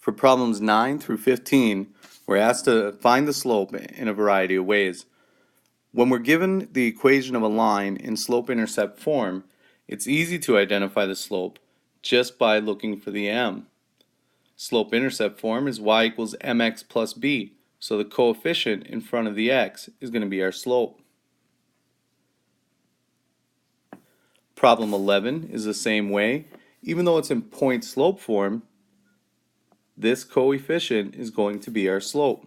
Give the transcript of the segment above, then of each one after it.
For problems 9 through 15, we're asked to find the slope in a variety of ways. When we're given the equation of a line in slope-intercept form, it's easy to identify the slope just by looking for the m. Slope-intercept form is y equals mx plus b, so the coefficient in front of the x is going to be our slope. Problem 11 is the same way. Even though it's in point-slope form, this coefficient is going to be our slope.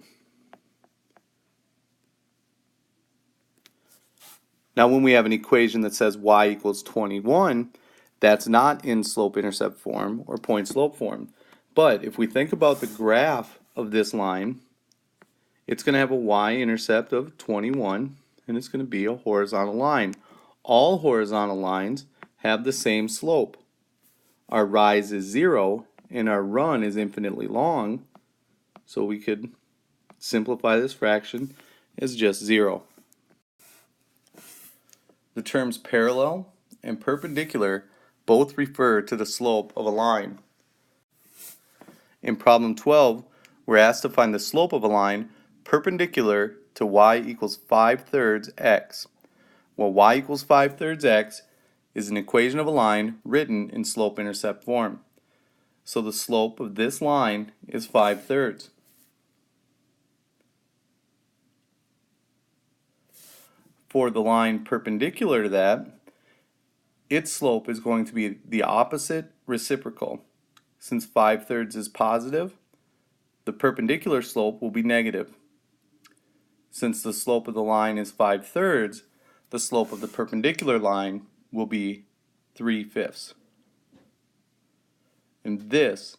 Now when we have an equation that says y equals 21, that's not in slope-intercept form or point-slope form. But if we think about the graph of this line, it's going to have a y-intercept of 21, and it's going to be a horizontal line. All horizontal lines have the same slope. Our rise is 0, and our run is infinitely long, so we could simplify this fraction as just 0. The terms parallel and perpendicular both refer to the slope of a line. In problem 12, we're asked to find the slope of a line perpendicular to y equals 5/3 x. Well, y equals 5/3 x is an equation of a line written in slope-intercept form. So the slope of this line is 5/3. For the line perpendicular to that, its slope is going to be the opposite reciprocal. Since 5/3 is positive, the perpendicular slope will be negative. Since the slope of the line is 5/3, the slope of the perpendicular line will be 3/5. And this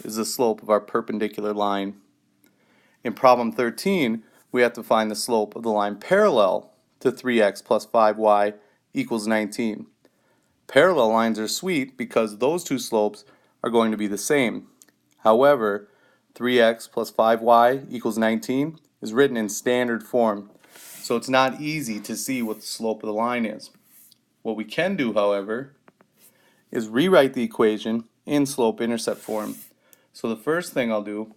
is the slope of our perpendicular line. In problem 13, we have to find the slope of the line parallel to 3x plus 5y equals 19. Parallel lines are sweet because those two slopes are going to be the same. However, 3x plus 5y equals 19 is written in standard form, so it's not easy to see what the slope of the line is. What we can do, however, is rewrite the equation in slope-intercept form. So the first thing I'll do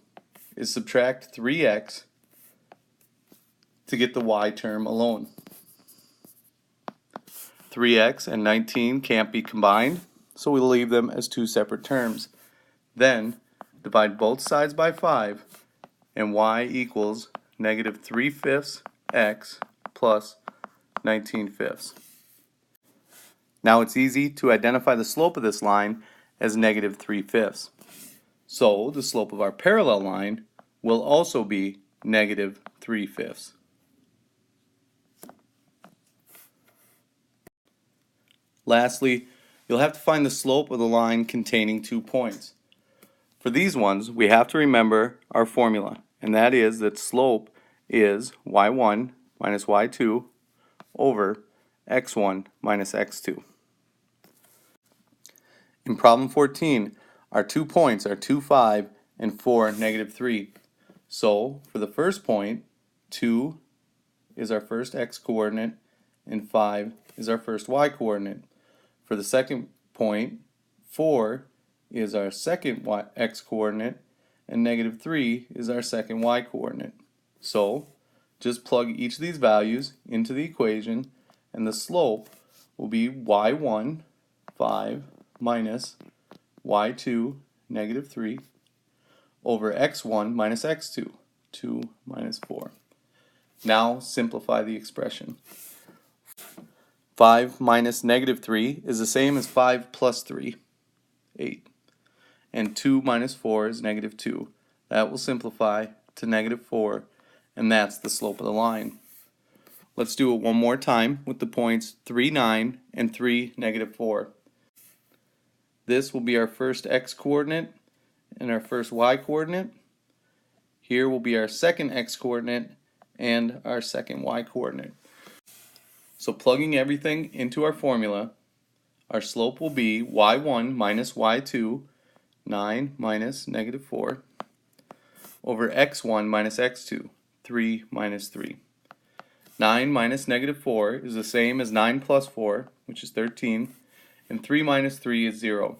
is subtract 3x to get the y term alone. 3x and 19 can't be combined, so we'll leave them as two separate terms. Then divide both sides by 5, and y equals negative 3/5 x plus 19/5. Now it's easy to identify the slope of this line as negative 3/5. So the slope of our parallel line will also be negative 3/5. Lastly, you'll have to find the slope of the line containing 2 points. For these ones, we have to remember our formula, and that is that slope is y1 minus y2 over x1 minus x2. In problem 14, our 2 points are 2, 5, and 4, negative 3. So, for the first point, 2 is our first x-coordinate, and 5 is our first y-coordinate. For the second point, 4 is our second x-coordinate, and negative 3 is our second y-coordinate. So, just plug each of these values into the equation, and the slope will be y1, 5, minus y2, negative 3, over x1 minus x2, 2 minus 4. Now simplify the expression. 5 minus negative 3 is the same as 5 plus 3, 8. And 2 minus 4 is negative 2. That will simplify to negative 4, and that's the slope of the line. Let's do it one more time with the points 3, 9, and 3, negative 4. This will be our first x-coordinate and our first y-coordinate. Here will be our second x-coordinate and our second y-coordinate. So plugging everything into our formula, our slope will be y1 minus y2, 9 minus negative 4, over x1 minus x2, 3 minus 3. 9 minus negative 4 is the same as 9 plus 4, which is 13, and 3 minus 3 is 0.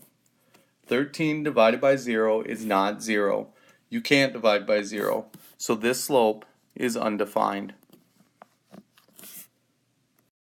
13 divided by 0 is not 0, You can't divide by 0. So this slope is undefined.